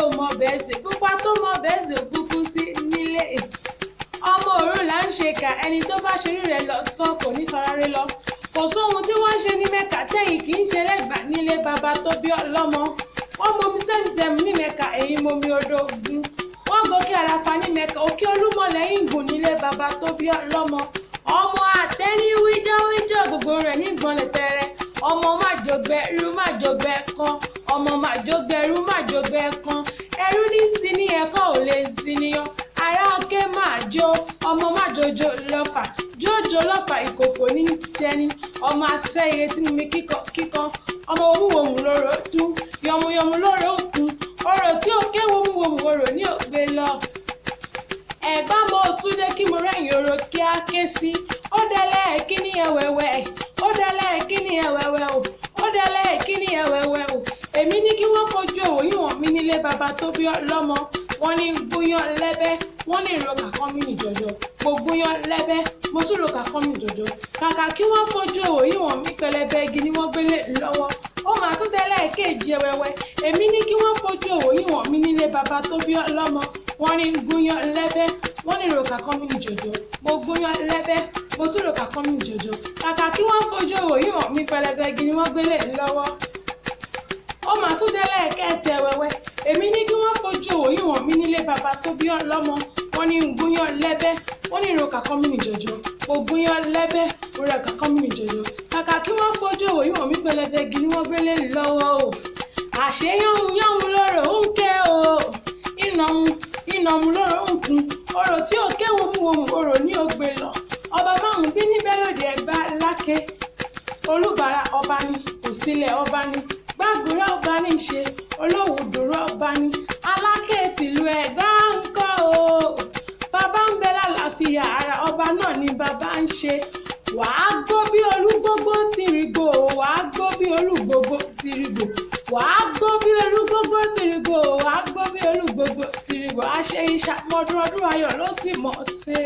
ò mọ bẹ́ẹ̀ ṣe pupa tó mọ bẹ́ẹ̀ ṣe kúkú sí nílé ọmọ òru là ń ṣe kà ẹni tó bá ṣerú rẹ̀ lọ sàn kò ní farare lọ kò sóhun tí wọ́n ṣe ní mẹ́ka tẹ́yìn kì í ṣe lẹ́gbàá nílé bàbá tó bí ọlọ́mọ wọ́n momi sẹ́mùsẹ́mù ní mẹ́ka èyí momi odò ogun wọ́n gòkè àràfà ní mẹ́ka òkè olúmọ lẹ́yìn gùn nílé bàbá tó bí ọlọ́mọ ọmọ àtẹ́ni wíjọ́wíjọ́ gbogbo rẹ̀ ní ìgbọ̀nlẹ̀ tẹ́rẹ́ ọmọ májògbẹ́ ẹrú májògbẹ́ kan ọmọ májògbẹ́ ẹrú májògbẹ́ kan ẹrú ní sí ní ẹ̀kọ́ ò lè sí níyàn ará ọkẹ́ máa jó ọmọ májòjò lọ́fà jójó lọ́fà ìkòkò ní jẹni ọmọ asẹ́ iye tí mi kíkan ọmọ wòmùwòmù lóró dún yọmuyọmu lóró kún ọ̀rọ̀ tí ó ké wòmùwòmù orò ní ògbé lọ ẹ̀gbọ́n mo tún dé kí mo rẹ́yìn oró kí á ké sí ó dẹ́lẹ̀ kíní ẹ̀wẹ̀wẹ̀ ó dẹ́lẹ̀ kíní ẹ̀wẹ̀wẹ̀ o ó dẹ́lẹ̀ kíní ẹ̀wẹ̀wẹ̀ o èmi ní kí wọ́n fojú òwò yíwọ̀n mi nílé bàbá tó bí ọlọ́mọ wọ́n ní gúnyán lẹ́bẹ́ wọ́n ní ìrọ̀kà kan mí nìjọ̀jọ̀ mo gúnyán lẹ́bẹ́ mo tún rọ̀kà kan mí nìjọ̀jọ̀ kàkà kí wọ́n fojú òwò yíwọ̀n mi pẹlẹbẹ igi ni wọ́n gbélé lọ́wọ́ ó máa tún tẹ́lẹ̀ kéèjì ẹ̀wẹ̀wẹ̀ èmi ní kí wọ́n fojú òwò yíwọ̀n mi nílé bàbá tó bí ọlọ́mọ wọ́n ní gúnyán lẹ́bẹ́ wọ́n ní ìrọ̀kà kan mí nìjọ̀jọ̀ mo gúnyán lẹ́bẹ́ mo tún rọ̀kà kan mí nìjọ̀jọ̀ kàkà kí wọ́n fojú òwò yíwọ̀n mi pẹlẹbẹ igi ni wọ́n gbélé lọ́wọ́ ó máa tún délẹ̀ kẹ́tẹ̀ wẹ́wẹ́ èmi ní kí wọ́n fojú òwò yíwọ̀n mi nílé bàbá tó bí ọlọ́mọ wọ́n ní gúnyán lẹ́bẹ́ wọ́n ní ìrọ̀kà kan mí nìjọ̀jọ̀ mo gúnyán lẹ́bẹ́ mo rọ̀kà kan mí nìjọ̀jọ̀ kàkà kí wọ́n fojú òwò yíwọ̀n mi pẹlẹbẹ igi ni wọ́n gbélé lọ́wọ́ o àṣé yánmuyánmu lóró ń ké o ìnàmú lóró ń kun orò tí ò ké wòmùwòmù orò ní ògbé lọ ọba márùn bí níbẹ̀ lòdì Ẹ̀gbá láké Olúbàrà ọba ni Òsílẹ̀ ọba ni Gbàgúrà ọba ní í ṣe Olówùdúró ọba ní Aláké tìlú Ẹ̀gbá ń kọ́ o bàbá ń bẹ lálàáfíà ara ọba náà ni bàbá ń ṣe wàá gbọ́ bí olúgbógbó tìrìgbò wàá gbọ́ bí olúgbógbó tìrìgbò wàá gbọ́ bí olúgbógbó tìrìgbò wàá gbọ́ bí olúgbógbó tìrìgbò àṣẹ ìṣàmọ́dún ọdún ayọ̀ ló sì mọ̀ ṣe.